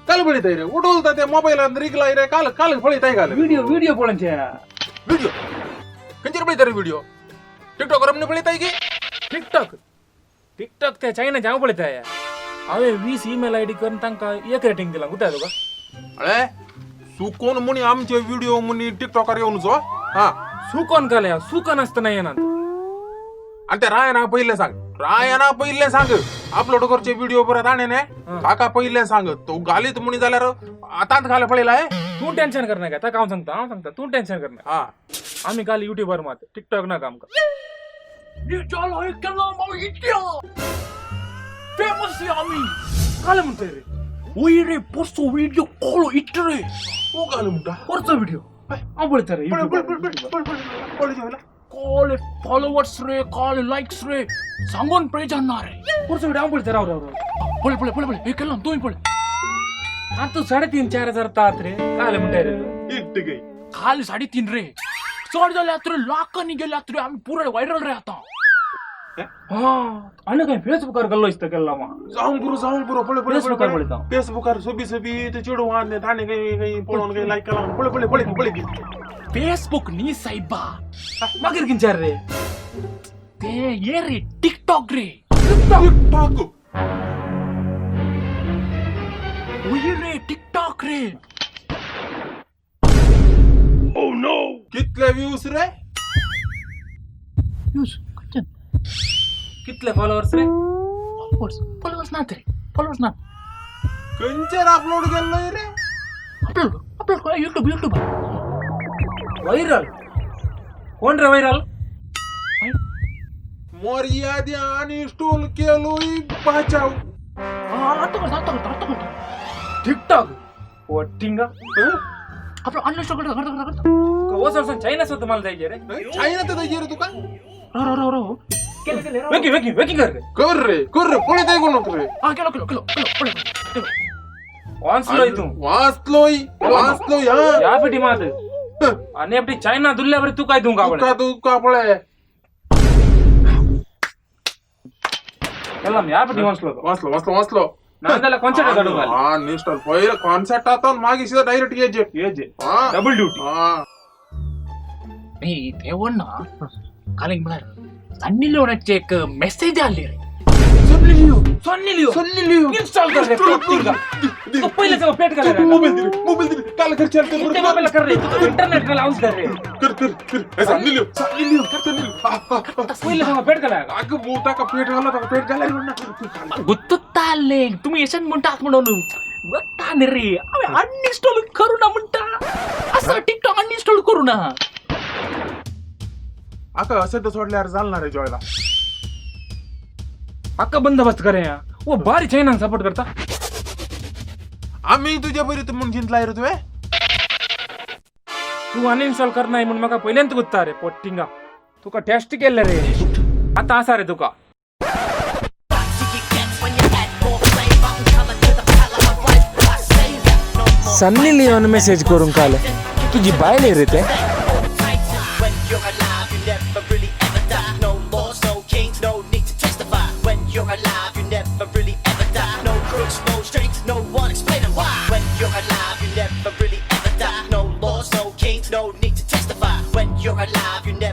काल बळीताय रे उडवलता त्या मोबाईल रिगलाय रे काल काल बळीताय काल व्हिडिओ बोलांचे व्हिडिओ कंजर बळीताय रे व्हिडिओ टिकटॉक रमने बळीताय की टिकटॉक त्या चायना जाऊ पडताय हांवें 20 ईमेल आयडी करून तांकां एक रेटिंग दिला कुठे तुका अळे सुकोन मुनी आमचे व्हिडिओ मुनी टिकटॉकर येऊन जो हा सुकोन काल्या सुकोन असताना येणार आणि त्या रायना पहिले सांग अपलोड करचे व्हिडिओ परत आणे ने काका पहिले सांग तो गालीत मुनी झाल्यार आता घाला पडेल आहे तू टेन्शन करणार का काम सांगता तू टेन्शन करणार हा आम्ही काल युट्यूबर मात टिकटॉक ना काम कर फेमस आम्ही काल म्हणतोय रे ओय रे पोस्टो व्हिडिओ कॉल इट रे ओ गाल मुंडा पोरचा व्हिडिओ आवडत रे कॉल फॉलोवर्स रे कॉल लाइक्स रे सांगून प्रेज आणणार रे पोरचा व्हिडिओ आवडत राव पळे हे केलं तू पळे आता तू 3,500-4,000 तात रे काल म्हणतोय रे तू इट गई खाली 3.5 रे चढ झाले रे लाखांनी गेले रे आम्ही पुरे व्हायरल रे आता हा आणि काय फेसबुकार गल्लो इस्त केला मा जाऊन गुरु पळे फेसबुकार सोबी ते चिडू आणले थाने काही पळून काही लाईक केला पळे फेसबुक नी साईबा मागीर किंचार रे ते ये रे टिकटॉक रे टिकटॉक ओय रे टिकटॉक रे ओ नो कितले व्ह्यूज रे कितले फॉलोअर्स रे फॉलोअर्स ना कंचर अपलोड केलंय रे अपलोड कर YouTube व्हायरल कोण रे व्हायरल मर्यादा आणि स्टोल केलोय बचाव आता टिकटॉक वटिंगा आपलं अनइन्स्टॉल कर वसर चायना सोबत मला जायचे रे चायना तर जायचे रे तू का रो वेकिंग कर रे पळे ते कोण रे हा केलो वाचलोय या पिटी मात आणि आपली चायना दुल्ल्यावर तू काय तू का पळे केल्लम या पिटी वाचलो नांदला कॉन्सर्ट काढू घाल हा नेक्स्ट पहिला कॉन्सर्ट आता मागे सीधा डायरेक्ट येजे डबल ड्यूटी मी तेवढा कालिंग मला सन्नी लिओनचे एक मेसेज आले रे सन्नी लिओ इंस्टॉल कर रे पिटिंगा तो पहिले जब पेट कर रे मोबाईल दे काल घर चल कर मोबाईल कर रे तू इंटरनेट का लाउंज कर रे कर सन्नी लिओ पहिले जब पेट कर अग मोठा का पेट घाला म्हणा गुत्तुत्ताले तुम्ही येसन म्हणतात म्हणून बघता रे अनइन्स्टॉल करू ना म्हणता असं टिकटॉक अनइन्स्टॉल करू ना आता असं तर सोडल्यावर चालणार आहे जॉयला अक्का बंदोबस्त करे वो भारी चायना सपोर्ट करता आम्ही तुझ्या बरी म्हणून चिंतलाय रे तुवे तू अनइन्स्टॉल करणार म्हणून मका पहिल्यांदा गुत्ता रे पोटिंगा तुका टेस्ट केलं रे आता असा रे तुका सन्नी लिओन मेसेज करून काल तुझी बायले रे ते You're alive, you never really ever die. No crooks, no strings, no one explaining why. When you're alive, you never really ever die. No laws, no kings, no need to testify. When you're alive, you never